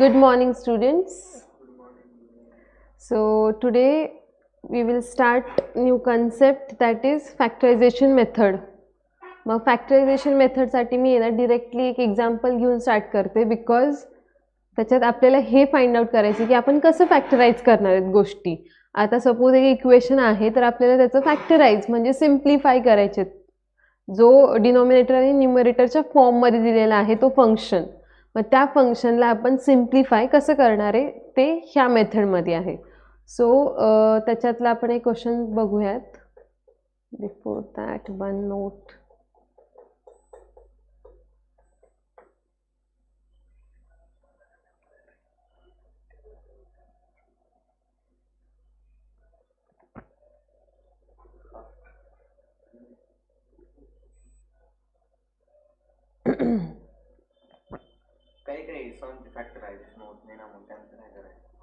Good morning, students. So today we will start new concept, that is factorization method. मग factorisation मेथडसाठी मी ना directly एक example घेऊन start करते, because त्याच्यात आपल्याला हे फाइंड आउट करायचं की आपण कसं फॅक्टराइज करणार आहेत गोष्टी. आता सपोज एक इक्वेशन आहे, तर आपल्याला त्याचं फॅक्टराइज म्हणजे सिम्प्लिफाय करायचे. जो डिनॉमिनेटर आणि न्यूमरेटरच्या फॉर्ममध्ये दिलेला आहे तो फंक्शन, मग त्या फंक्शनला आपण सिम्प्लिफाय कसं करणार आहे ते ह्या मेथडमध्ये आहे. सो त्याच्यातला आपण एक क्वेश्चन बघूयात. Before that one note.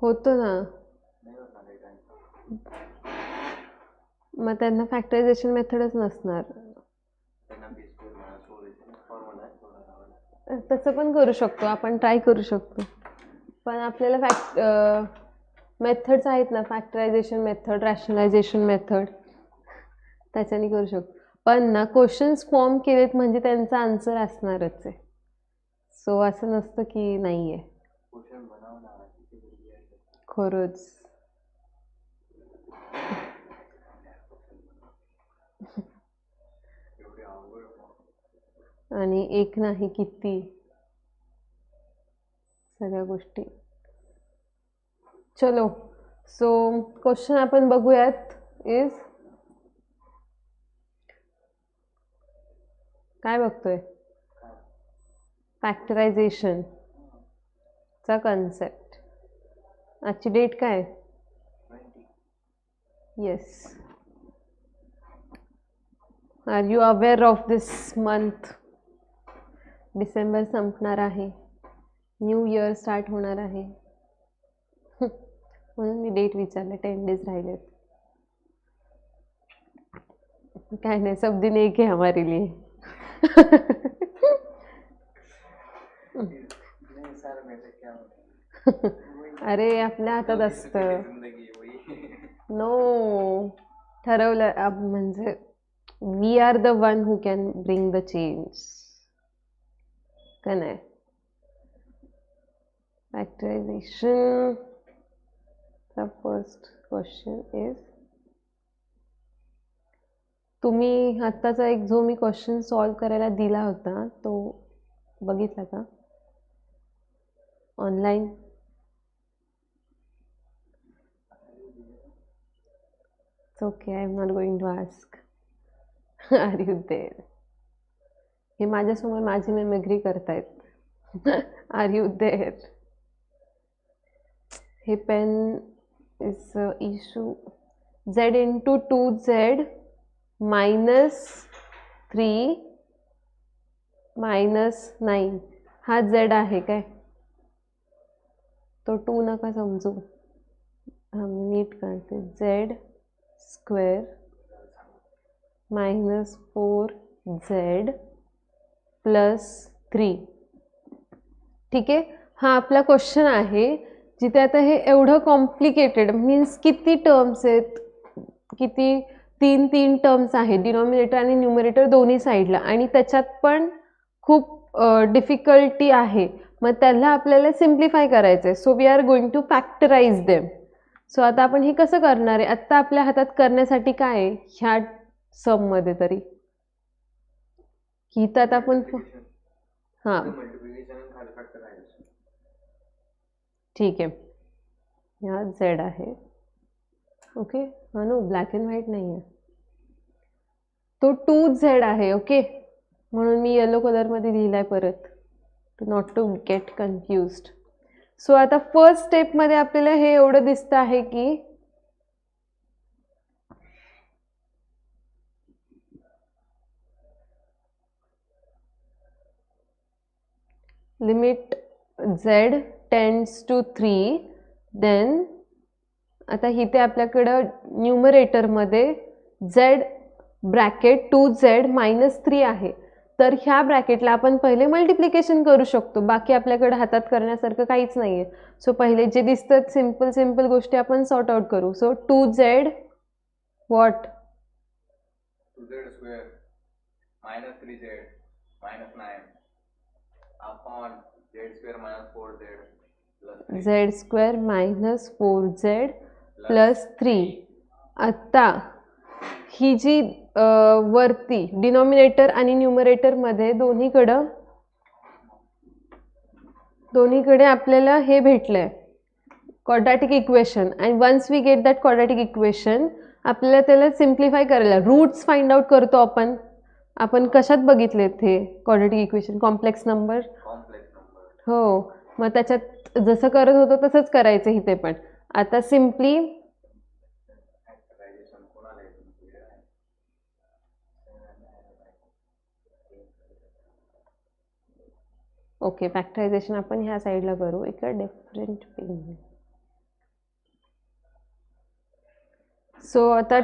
होतो ना, मग त्यांना फॅक्टरायझेशन मेथडच नसणार. तसं पण करू शकतो आपण, ट्राय करू शकतो, पण आपल्याला मेथड्स आहेत ना, फॅक्टरायझेशन मेथड, रॅशनलायझेशन मेथड, त्याच्याने करू शकतो. पण ना क्वेश्चन्स फॉर्म केलेत म्हणजे त्यांचा आन्सर असणारच आहे. सो असं नसतं की नाही आहे. खरंच आणि एक नाही किती सगळ्या गोष्टी. चलो, सो क्वेश्चन आपण बघूयात. इज काय बघतोय? फॅक्टरायझेशन चा कन्सेप्ट. आजची डेट काय? Yes. Are you aware of this month? डिसेंबर संपणार आहे, न्यू इयर स्टार्ट होणार आहे, म्हणून मी डेट विचारले. 10 days राहिलेत. काय नाही, सब दिन एक है हमारे लिए. अरे आपल्या हातात असतं. नो, ठरवलं म्हणजे we are the one who can bring the change, का नाही? फॅक्टरायझेशन चा फर्स्ट क्वेश्चन इज, तुम्ही आत्ताचा एक जो मी क्वेश्चन सॉल्व करायला दिला होता तो बघितला का online? Okay, I am not going to ask. Are you there? हे माझ्यासमोर माझी मेमरी करतायत. Are you there? हे pen is issue. z into 2z -3 -9 हा z आहे काय? तो 2 नका समजू, हा मी नीट करते. z² -4z +3. ठीक आहे, हा आपला क्वेश्चन आहे, जिथे आता हे एवढं कॉम्प्लिकेटेड मीन्स किती टर्म्स आहेत, किती 3 टर्म्स आहेत, डिनॉमिनेटर आणि न्यूमरेटर दोन्ही साईडला, आणि त्याच्यात पण खूप डिफिकल्टी आहे. मग त्याला आपल्याला सिम्प्लिफाय करायचं आहे. So we are going to factorise them. सो आता आपण हे कसं करणार आहे? आत्ता आपल्या हातात करण्यासाठी काय आहे ह्या सममध्ये तरी, की तर आपण हां ठीक आहे, ह्या z आहे. ओके, हा नो ब्लॅक अँड व्हाईट नाही आहे, तो 2z आहे. ओके, म्हणून मी येलो कलरमध्ये लिहिलाय परत, not to get confused. So आता फर्स्ट स्टेपमध्ये आपल्याला हे एवढं दिसतं आहे की limit z tends to 3, then आता इथे आपल्याकडं न्यूमरेटरमध्ये z ब्रॅकेट 2z -3 आहे, तर ह्या ब्रॅकेटला आपण पहिले मल्टिप्लिकेशन करू शकतो. बाकी आपल्याकडे हातात करण्यासारखं काहीच नाही आहे. सो पहिले जे दिसतात सिम्पल गोष्टी आपण सॉर्ट आउट करू. So 2z what 2z square minus 3z minus 9 upon z square minus 4z plus 3. z square minus 4z plus 3. आता ही जी वरती डिनॉमिनेटर आणि न्यूमरेटरमध्ये दोन्हीकडे आपल्याला हे भेटलंय quadratic equation. And once we get that quadratic equation आपल्याला त्याला सिम्प्लिफाय करायला रूट्स फाइंड आउट करतो आपण कशात बघितलेत हे क्वाड्रॅटिक इक्वेशन? Complex number. हो, मग त्याच्यात जसं करत होतो तसंच करायचं इथे पण. आता सिम्पली ओके, फॅक्टरायझेशन आपण ह्या साईडला करू एका डिफरंट पेन. सो आता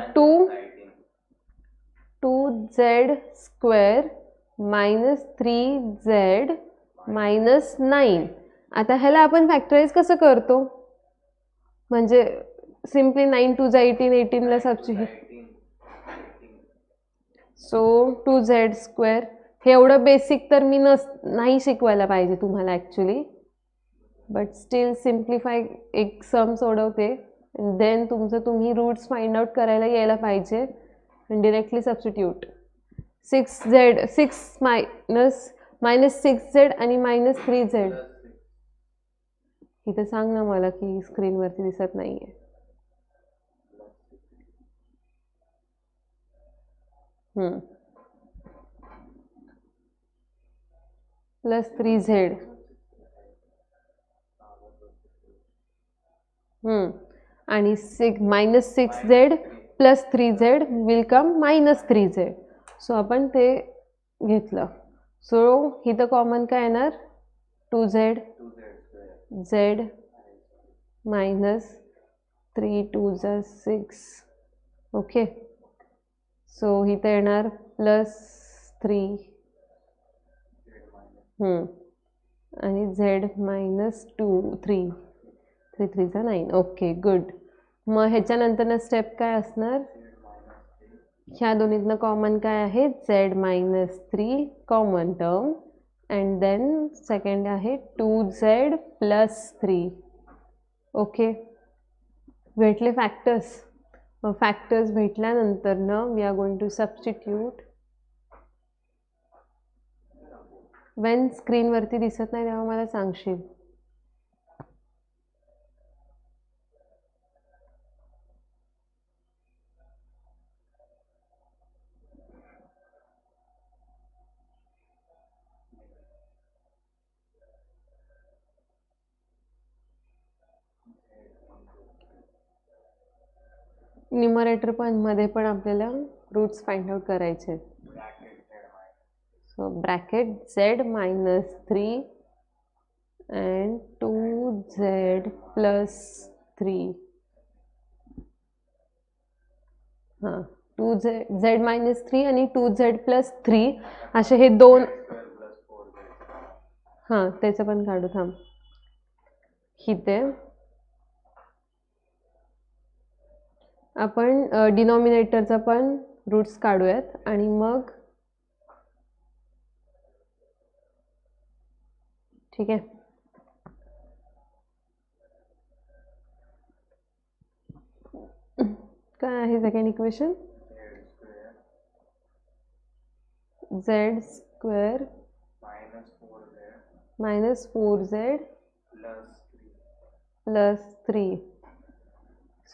2z square minus 3z minus 9. आता ह्याला आपण फॅक्टराइज कसं करतो? म्हणजे सिम्पली 9 2 18, 18ला सबस्टिट्यूट. So 2z square. हे एवढं बेसिक तर मी नाही शिकवायला पाहिजे तुम्हाला ॲक्च्युली, बट स्टील सिम्प्लिफाय एक सम सोडवते. देन तुम्ही रूट्स फाइंड आउट करायला यायला पाहिजे. Directly substitute 6z 6 minus 6z आणि मायनस 3z. इथं सांग ना मला की स्क्रीनवरती दिसत नाही आहे. प्लस 3z आणि minus 6z plus 3z will come minus 3z. So आपण ते घेतलं. सो इथं कॉमन काय येणार? 2z z minus 3 2 6. Okay, so इथं येणार प्लस 3 आणि z मायनस 3 3 9. Okay, good. मग ह्याच्यानंतर स्टेप काय असणार? ह्या दोन्हीतनं कॉमन काय आहे? z minus 3 common term. And then second आहे 2z प्लस 3. ओके, भेटले फॅक्टर्स. मग फॅक्टर्स भेटल्यानंतर ना we are going to substitute. When स्क्रीनवरती दिसत नाही तेव्हा मला सांगशील. न्यूमरेटर मध्ये पण आपल्याला रूट्स फाइंड आउट करायचे. So bracket z minus 3 and 2z plus 3. हां, 2z मायनस 3 आणि 2z प्लस 3 असे हे दोन. हां, त्याचं पण काढू थांब. इथे आपण डिनॉमिनेटरचा पण रूट्स काढूयात आणि मग ठीक आहे. काय आहे second equation? z square minus 4z plus 3.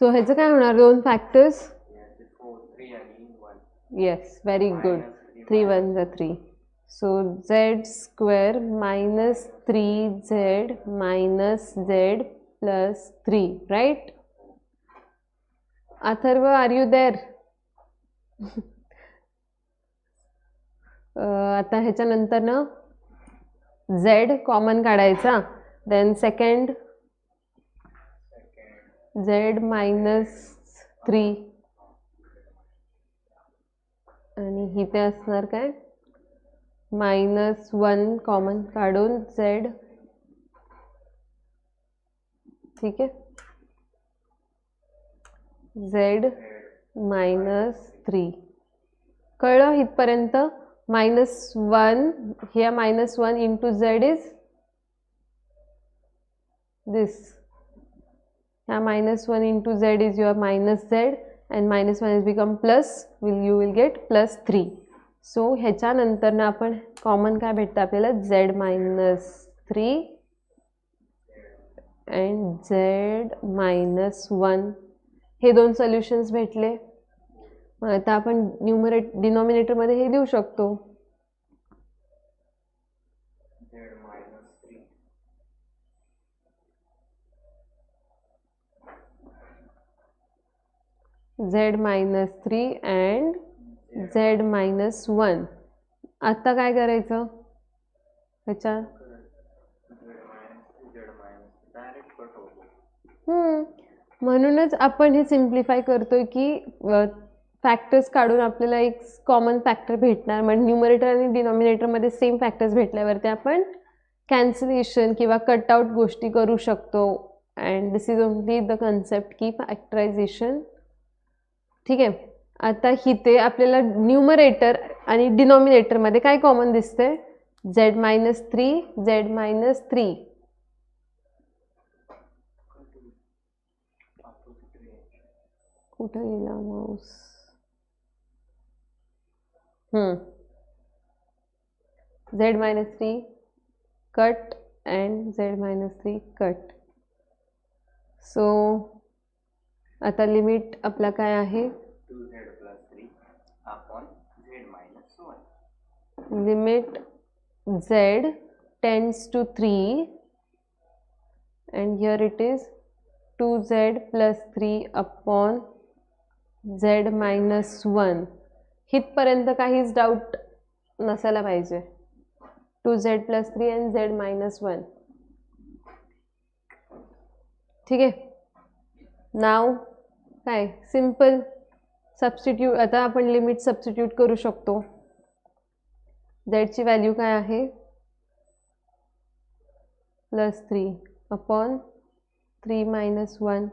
So ह्याचं काय होणार? दोन factors. Yes, very good. 3 1 3. So z square minus 3z minus z plus 3. Right? Atharva, are you there? आता ह्याच्यानंतर ना z कॉमन काढायचा. देन सेकंड z मायनस 3 आणि इथे असणार काय? -1 कॉमन काढून z, ठीक आहे, z -3. कळलं इथपर्यंत? -1, here -1 into z is this. Yeah, -1 into z is your -z and -1 has become plus, you will get +3. So ह्याच्यानंतर ना आपण कॉमन काय भेटतं आपल्याला, z -3 and z -1. हे दोन सोल्युशन्स भेटले. मग आता आपण डिनॉमिनेटरमध्ये हे लिहू शकतो, z -3 and z -1. आता काय करायचं ह्याच्या, म्हणूनच आपण हे सिम्प्लिफाय करतोय की फॅक्टर्स काढून आपल्याला एक कॉमन फॅक्टर भेटणार. म्हणजे न्यूमरेटर आणि डिनॉमिनेटरमध्ये सेम फॅक्टर्स भेटल्यावरती आपण कॅन्सलेशन किंवा कटआउट गोष्टी करू शकतो. And this is only the concept की फॅक्टरायझेशन. ठीक आहे, आता इथे आपल्याला न्यूमरेटर आणि डिनॉमिनेटरमध्ये काय कॉमन दिसतंय, z -3 z -3. कुठं गेला Mouse, z -3 cut and z -3 cut. So आता लिमिट आपला काय आहे, 2z + 3 upon z -1. Limit z tends to 3 and here it is 2z + 3 upon z -1. हितपर्यंत काहीच डाऊट नसायला पाहिजे. 2z + 3 and z -1. ठीक आहे, नाव काय सिम्पल सबस्टिट्यूट. आता आपण लिमिट सबस्टिट्यूट करू शकतो. z ची व्हॅल्यू काय आहे, +3 अपॉन 3 - 1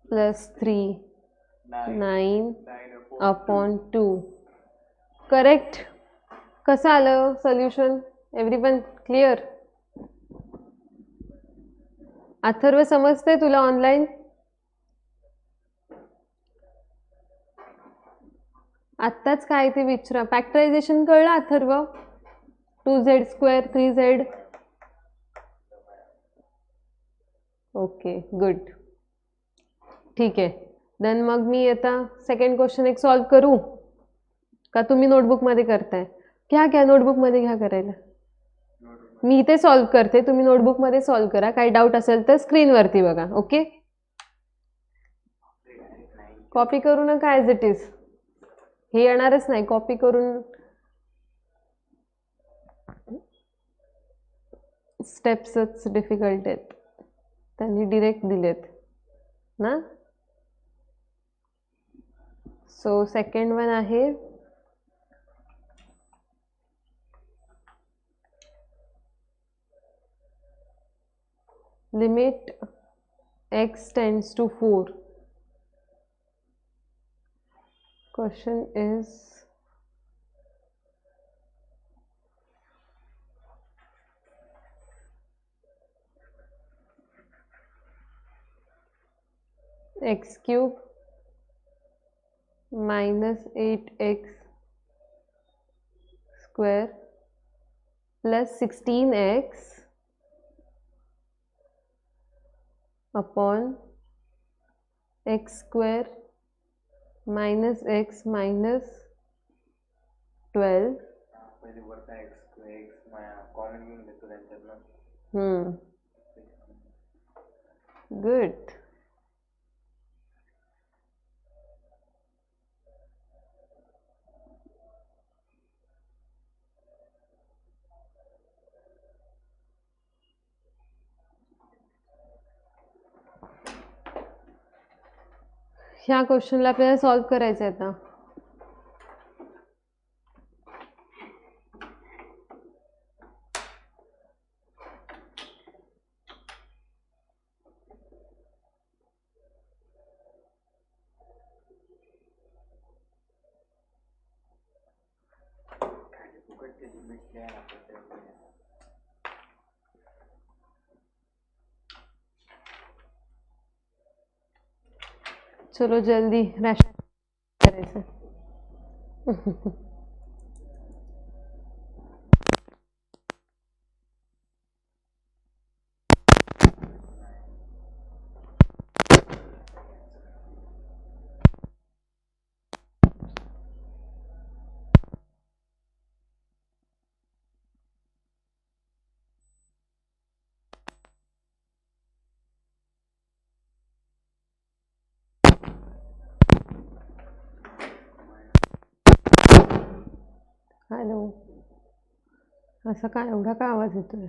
+3 9 अपॉन 2. करेक्ट. कसं आलं सोल्युशन, एव्हरीवन क्लिअर? अथर्व समजतंय तुला ऑनलाईन? आत्ताच काय ते विचारा. फॅक्टरायझेशन कळलं Atharva? 2z², 3z. Okay good, ठीक आहे. देन मग मी आता सेकंड क्वेश्चन एक सॉल्व करू का, तुम्ही नोटबुकमध्ये करताय? घ्या नोटबुकमध्ये घ्या करायला. मी इथे सॉल्व करते, तुम्ही नोटबुकमध्ये सॉल्व करा. काही डाऊट असेल तर स्क्रीनवरती बघा. ओके, कॉपी करू नका ॲज इट इज. हे येणारच नाही कॉपी करून. स्टेप्सच डिफिकल्ट आहेत, त्यांनी डिरेक्ट दिलेत ना. सो सेकंड वन आहे limit x tends to 4. Question is x³ -8x² plus 16x upon x² minus x minus 12. Good. ह्या क्वेश्चनला आपल्याला सॉल्व करायचं आहे आता. फुकटचे लिमिट्स द्यायला आपल्याला. चलो जल्दी रॅशन करायचं. हॅलो, असं काय एवढा का आवाज येतोय?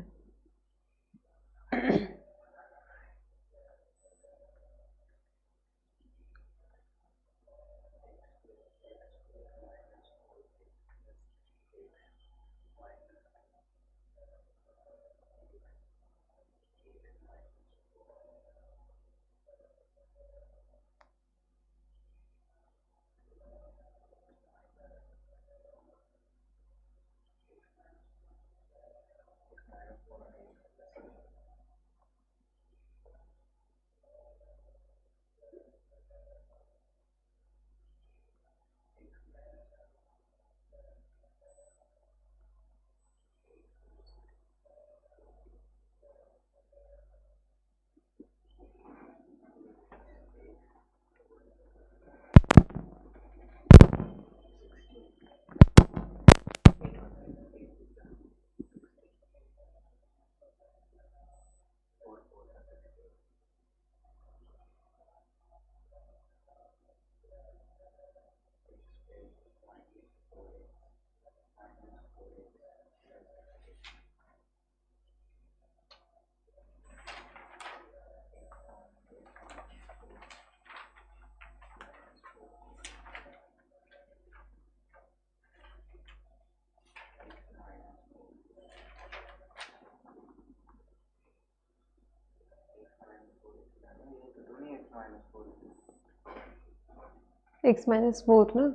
एक्स मायनस 4 ना.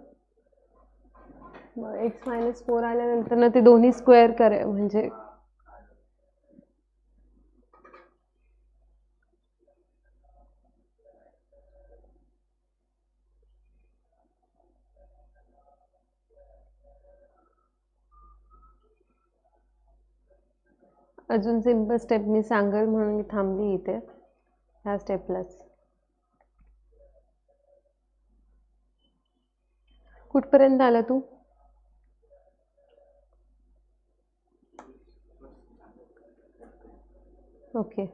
मग एक्स मायनस 4 आल्यानंतर ना ते दोन्ही स्क्वेअर करे म्हणजे अजून सिंपल स्टेप मी सांगेल म्हणून मी थांबली इथे ह्या स्टेपलाच. कुठपर्यंत आला तू? ओके.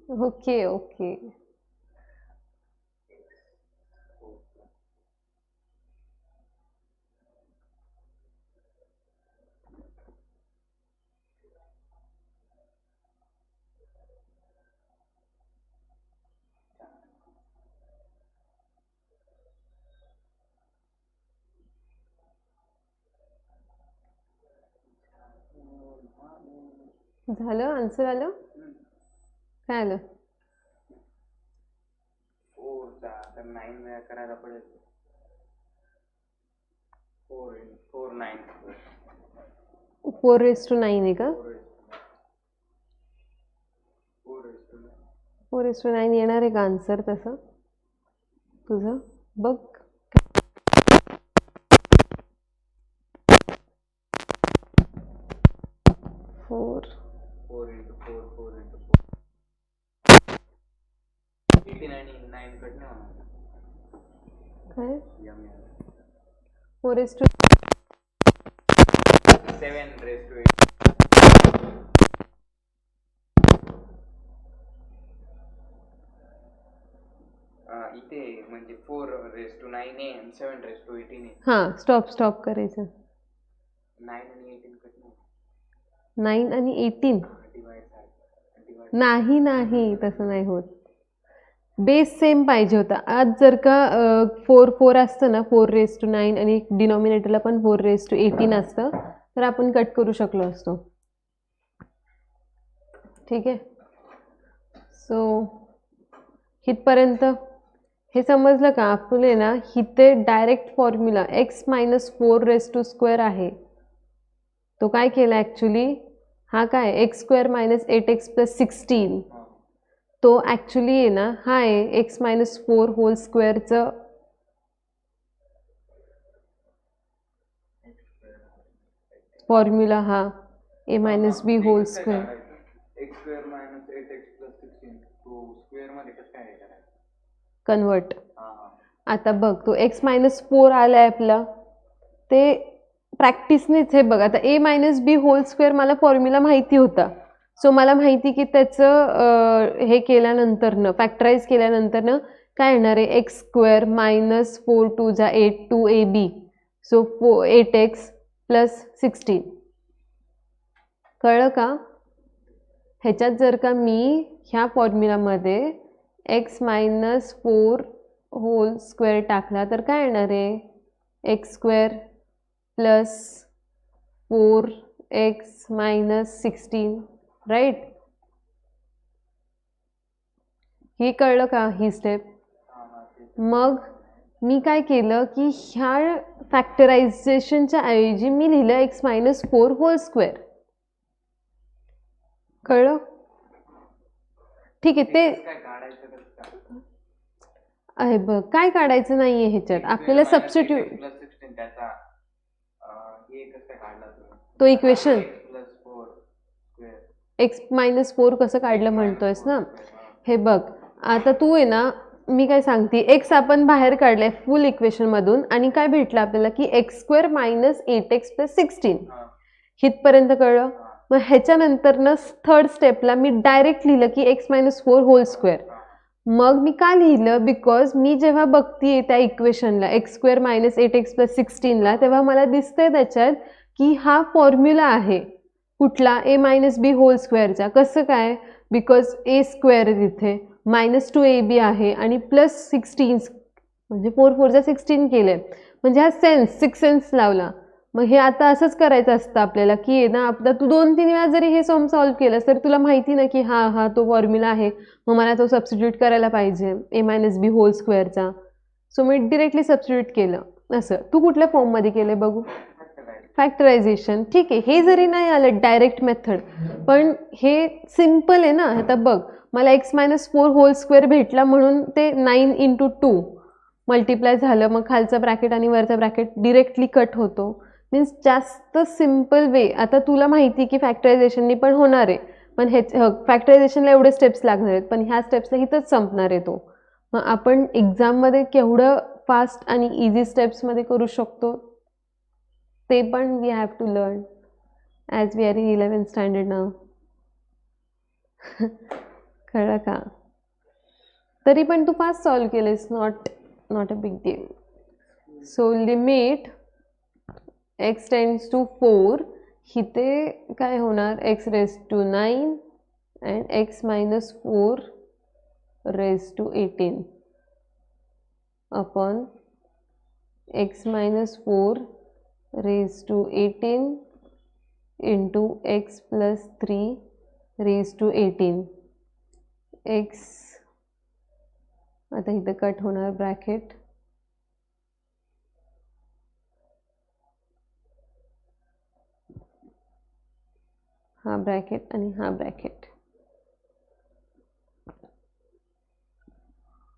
Okay okay. झालं आन्सर आलं. काय आलं? 4चा तर 9 वेळा करायला पडेल. 4 9 4:9 आहे का? 4:9 4:9 येणार आहे का आन्सर तसं तुझं? बघ. 4 4 into 4 4 into 4 18 आणि 9 कट नाही होणार. काय? यम 4:7 raised to 8. इथे म्हणजे 4 raised to 9 आहे आणि 7 raised to 18 आहे. हां, स्टॉप करायचं. 9 आणि 18 कट नाही. 9 आणि 18 डिवाइड नाही तसं नाही होत. बेस सेम पाहिजे होता. आज जर का 4 असतं ना, 4:9 आणि डिनॉमिनेटरला पण 4:18 असतं तर आपण कट करू शकलो असतो. ठीक आहे. सो इथपर्यंत हे समजलं का? आपले ना इथे डायरेक्ट फॉर्म्युला x - 4² आहे. तो काय केला ॲक्च्युली? हा काय x² - 8x + 16 तो ॲक्च्युली आहे ना, हा आहे x - 4² फॉर्म्युला. हा a - b² x² - 8x + 16 तो स्क्वेअर मध्ये कसं काय करायचं? कन्वर्ट. आता बघ, तो x - 4 आलाय आपला, ते प्रॅक्टिसनेच. हे बघ, आता a - b² मला फॉर्म्युला माहिती होता. सो मला माहिती की त्याचं हे केल्यानंतरनं, फॅक्टराईज केल्यानंतरनं काय येणार आहे? x² - 4 2 8 2ab. So 8x + 16. कळलं का? ह्याच्यात जर का मी ह्या फॉर्म्युलामध्ये x - 4² टाकला तर काय येणार आहे? x² + 4x - 16. राईट? हे कळलं का ही स्टेप? मग मी काय केलं की ह्या फॅक्टरायझेशनच्या ऐवजी मी लिहिलं x - 4² कळलं? ठीक आहे. ते काय काढायचं कसं काय? आहे बघ, काय काढायचं नाहीये ह्याच्यात. आपल्याला सबस्टिट्यूट + 16 त्याचा हे कसं काय काढला तुम्ही? तो इक्वेशन x + 4² x - 4 कसं काढलं म्हणतोयस ना? हे बघ, आता तू आहे ना, मी काय सांगते, x आपण बाहेर काढलाय फुल इक्वेशनमधून आणि काय भेटलं आपल्याला की x² - 8x + 16. हितपर्यंत कळलं? मग ह्याच्यानंतरनं थर्ड स्टेपला मी डायरेक्ट लिहिलं की x - 4² मग मी का लिहिलं? बिकॉज मी जेव्हा बघतीये त्या इक्वेशनला x² - 8x + 16ला, तेव्हा मला दिसतंय त्याच्यात की हा फॉर्म्युला आहे. कुठला? a - b² कसं काय? बिकॉज a² तिथे -2ab आहे आणि +16 म्हणजे 4 4 16 केले. म्हणजे हा सिक्स सेन्स लावला. मग हे आता असंच करायचं असतं आपल्याला की ना, आता तू 2-3 वेळा जरी हे सॉल्व्ह केलंस तरी तुला माहिती ना की हा तो फॉर्म्युला आहे. मग मला तो सबस्टिट्यूट करायला पाहिजे a - b². So me directly substitute केलं. असं तू कुठल्या फॉर्ममध्ये केलं बघू? फॅक्टरायझेशन. ठीक आहे. हे जरी नाही आलं डायरेक्ट मेथड, पण हे सिम्पल आहे ना. आता बघ, मला x - 4² भेटला म्हणून ते 9 × 2 मल्टिप्लाय झालं. मग खालचं ब्रॅकेट आणि वरचं ब्रॅकेट डिरेक्टली कट होतो. मीन्स जास्त सिम्पल वे. आता तुला माहिती की फॅक्टरायझेशननी पण होणार आहे, पण फॅक्टरायझेशनला एवढे स्टेप्स लागणार आहेत, पण ह्या स्टेप्सला इथंच संपणार आहे तो. मग आपण एक्झाममध्ये केवढं फास्ट आणि इझी स्टेप्समध्ये करू शकतो ते पण we have to learn. As we are in 11th standard now. कळलं का? तरी पण तू फास्ट सॉल्व केलेस. Not a big deal. So limit x tends to 4, इथे काय होणार, x raise to 9 and x minus 4 raise to 18 upon x minus 4 raise to 18 into x plus 3 raise to 18. x आता इथं कट होणार bracket. हा bracket आणि हा bracket.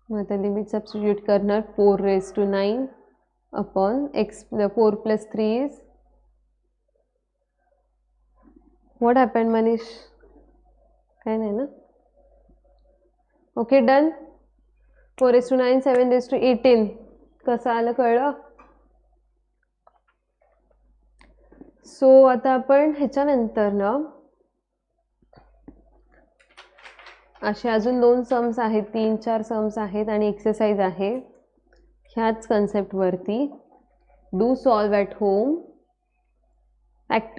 मग आता लिमिट सबस्टिट्यूट करणार. 4 raise to 9 upon x 4 plus 3 is what happen Manish? काय नाही ना? Okay done. 4 raise to 9 7 raise to 18 कसं आलं कळलं? सो आता आपण ह्याच्यानंतर ना असे अजून 2 सम्स आहेत, 3-4 सम्स आहेत आणि एक्सरसाइज आहे ह्याच कन्सेप्टवरती. Do solve at home.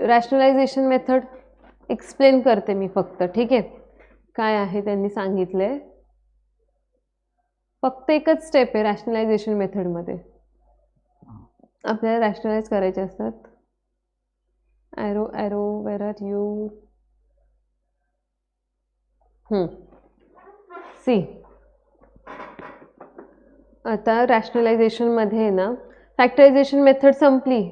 Rationalisation method explain करते मी फक्त, ठीक आहे? काय आहे त्यांनी सांगितलंय. फक्त एकच स्टेप आहे रॅशनलायझेशन मेथडमध्ये. आपल्याला रॅशनलाइज करायचे असतात. ॲरो वेर आर यू? सी आता रॅशनलायझेशनमध्ये ना फॅक्टरायझेशन मेथड संपली.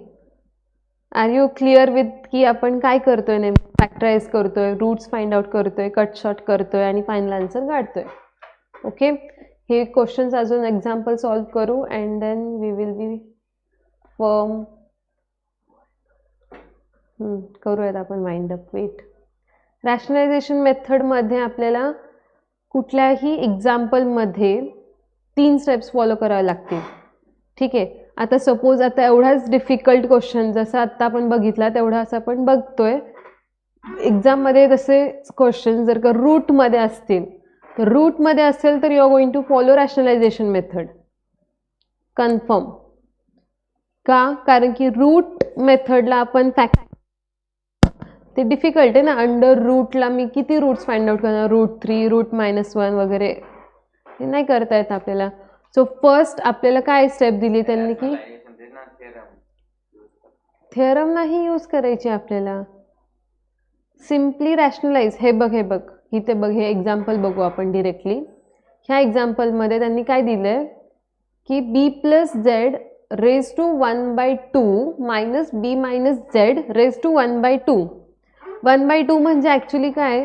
आर यू क्लिअर विथ की आपण काय करतोय? नेमकं फॅक्टराइज करतोय, रूट्स फाइंड आउट करतोय, कट शॉर्ट करतोय आणि फायनल आन्सर काढतोय. ओके, हे क्वेश्चन्स अजून एक्झाम्पल सॉल्व करू and then we will be firm. करूयात आपण वाइंड अप. वेट. रॅशनलायझेशन मेथडमध्ये आपल्याला कुठल्याही एक्झाम्पलमध्ये 3 स्टेप्स फॉलो करावे लागतील, ठीक आहे? आता सपोज आता एवढाच डिफिकल्ट क्वेश्चन जसं आत्ता आपण बघितला तेवढा असं आपण बघतोय एक्झाममध्ये. तसे क्वेश्चन जर का रूटमध्ये असतील तर रूटमध्ये असेल तर you are going to follow rationalization method confirm. का? कारण की रूट मेथडला आपण ते डिफिकल्ट आहे ना. अंडर रूटला मी किती रूट्स फाइंड आउट करणार? रूट 3, रूट -1 वगैरे हे नाही करता येत आपल्याला. सो फर्स्ट आपल्याला काय स्टेप दिली त्यांनी की थेरम नाही यूज करायची आपल्याला. Simply rationalize. हे बघ इथे बघ, हे एक्झाम्पल बघू आपण डिरेक्टली. ह्या एक्झाम्पलमध्ये त्यांनी काय दिलंय की b plus z raise to 1/2 minus b minus z raise to 1/2. 1/2 म्हणजे ॲक्च्युली काय?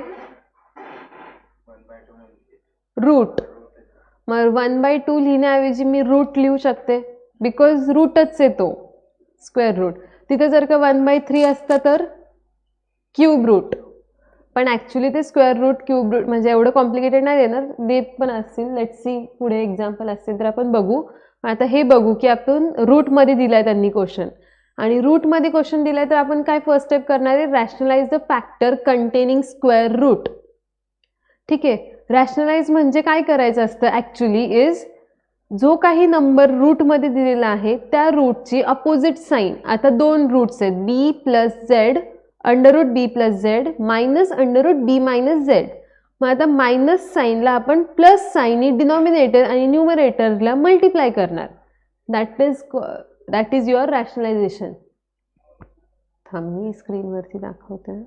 रूट. मग 1/2 लिहिण्याऐवजी मी रूट लिहू शकते बिकॉज रूटच येतो, स्क्वेअर रूट. तिथे जर का 1/3 असतं तर क्यूब रूट. पण ॲक्च्युली ते स्क्वेअर रूट, क्यूब रूट म्हणजे एवढं कॉम्प्लिकेटेड नाही देणार. देत पण असतील. लेट्स सी पुढे एक्झाम्पल असतील तर आपण बघू. आता हे बघू की आपण रूटमध्ये दिलाय त्यांनी क्वेश्चन आणि रूटमध्ये क्वेश्चन दिलाय तर आपण काय फर्स्ट स्टेप करणार आहे? Rationalize the factor containing square root. ठीक आहे. रॅशनलाइज म्हणजे काय करायचं असतं ॲक्च्युली इज जो काही नंबर रूटमध्ये दिलेला आहे त्या रूटची अपोजिट साईन. आता 2 रूट्स आहेत b plus z under root b plus z minus under root b minus z. मग आता मायनस साईनला आपण प्लस साईननी डिनॉमिनेटर आणि न्यूमरेटरला मल्टिप्लाय करणार. That is your rationalization. थांब मी स्क्रीनवरती दाखवते.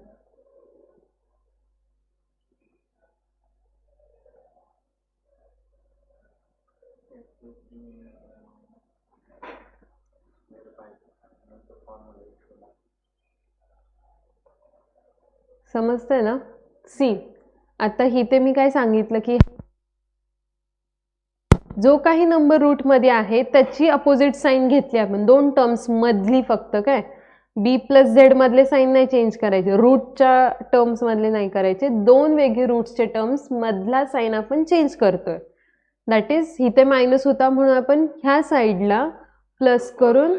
समजतंय ना? सी आता इथे मी काय सांगितलं की जो काही नंबर रूटमध्ये आहे त्याची अपोजिट साईन घेतली आपण 2 टर्म्स मधली. फक्त काय b प्लस झेड मधले साईन नाही चेंज करायचे, रूटच्या टर्म्स मधले नाही करायचे. 2 वेगळे रूट्सचे टर्म्स मधला साईन आपण चेंज करतोय. दॅट इज इथे मायनस होता म्हणून आपण ह्या साईडला प्लस करून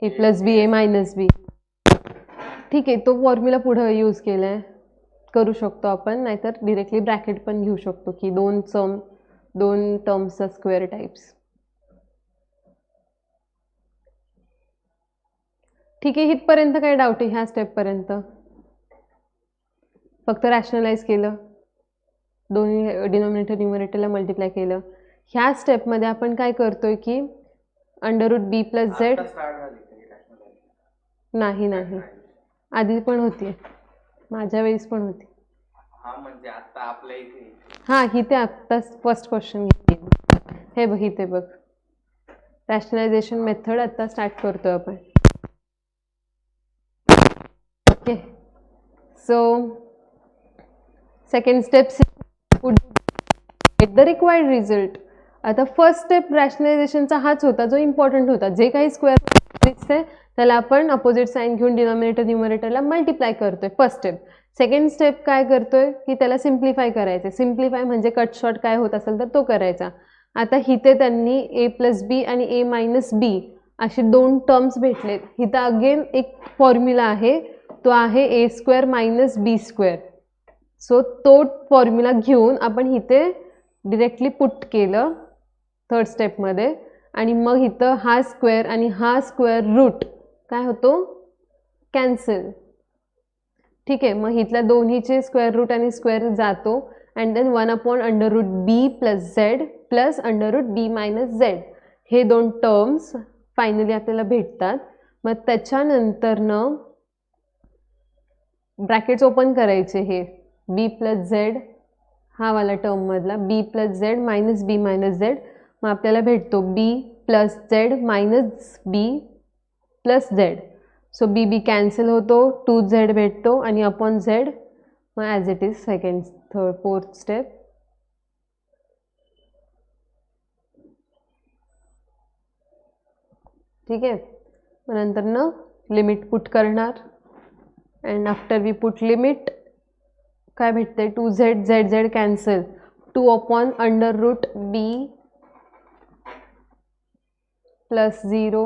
ए प्लस बी ए मायनस बी. ठीक आहे, तो फॉर्म्युला पुढं यूज केला आहे, करू शकतो आपण, नाहीतर डिरेक्टली ब्रॅकेट पण घेऊ शकतो की दोन टर्म्सचा स्क्वेअर टाइप्स. ठीक आहे, इथपर्यंत काय डाऊट आहे? ह्या स्टेपपर्यंत फक्त रॅशनलाइज केलं, दोन्ही डिनॉमिनेटर न्यूमरेटरला मल्टिप्लाय केलं. ह्या स्टेपमध्ये आपण काय करतोय की under root b plus Z. नाही नाही, आधी पण होती, माझ्या वेळेस पण होती. म्हणजे आता आपल्या इथे हां, इथे आत्ता फर्स्ट क्वेश्चन घेतली. हे बघ, इथे बघ, रॅशनलायझेशन मेथड आता स्टार्ट करतोय आपण. Okay, so second step get the required result. आता फर्स्ट स्टेप रॅशनलायझेशनचा हाच होता जो इम्पॉर्टंट होता. जे काही स्क्वेअर दिसते त्याला आपण अपोजिट साईन घेऊन डिनॉमिनेटर न्यूमरेटरला मल्टिप्लाय करतोय, फर्स्ट स्टेप. सेकंड स्टेप काय करतोय की त्याला सिम्प्लिफाय करायचं. सिम्प्लिफाय म्हणजे कट शॉर्ट काय होत असेल तर तो करायचा. आता इथे त्यांनी ए प्लस बी आणि ए मायनस बी असे दोन टर्म्स भेटलेत. इथं अगेन एक फॉर्म्युला आहे, तो आहे ए स्क्वेअर मायनस बी स्क्वेअर. सो तो फॉर्म्युला घेऊन आपण इथे डिरेक्टली पुट केलं थर्ड स्टेपमध्ये, आणि मग इथं हा स्क्वेअर आणि हा स्क्वेअर रूट काय होतो? कॅन्सल. ठीक आहे, मग इथल्या दोन्हीचे स्क्वेअर रूट आणि स्क्वेअर जातो, and then 1 under root b plus z plus under root b minus z, हे दोन टर्म्स फायनली आपल्याला भेटतात. मग त्याच्यानंतरनं ब्रॅकेट्स ओपन करायचे, हे बी प्लस झेड हा वाला टर्ममधला b plus z minus b minus z, मग आपल्याला भेटतो b plus z minus b plus z. So b b cancel होतो, 2z भेटतो आणि अपॉन झेड. मग as it is second third fourth step. ठीक आहे, मग नंतर न लिमिट पुट करणार, and after we put limit काय भेटते? 2z z z cancel, 2 upon under root b plus 0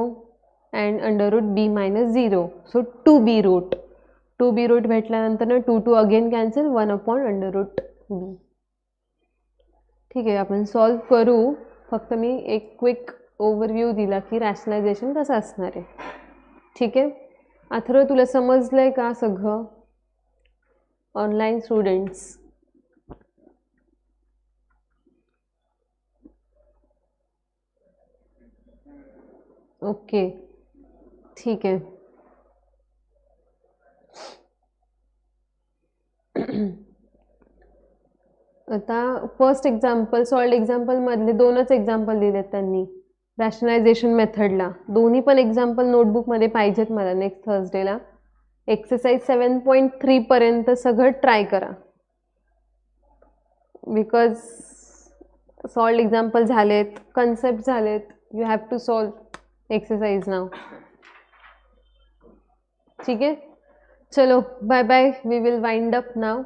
and under root b minus 0. So 2b root भेटल्यानंतर ना 2 again cancel, 1 upon under root B. ठीक आहे, आपण सॉल्व करू. फक्त मी एक क्विक ओव्हरव्ह्यू दिला की रॅशनलायझेशन कसं असणार आहे. ठीक आहे, अथर्व तुला समजलंय का सगळं? ऑनलाईन स्टुडंट्स ओके, ठीक आहे. आता फर्स्ट एक्झाम्पल, सॉल्ड एक्झाम्पलमधले दोनच एक्झाम्पल दिलेत त्यांनी रॅशनलायझेशन मेथडला. दोन्ही पण एक्झाम्पल नोटबुकमध्ये पाहिजेत मला नेक्स्ट थर्सडेला. एक्सरसाइज 7.3 पर्यंत सगळं ट्राय करा, बिकॉज सॉल्ड एक्झाम्पल झालेत, कन्सेप्ट झालेत, you have to solve exercise now. ठीक आहे, चलो bye bye, we will wind up now.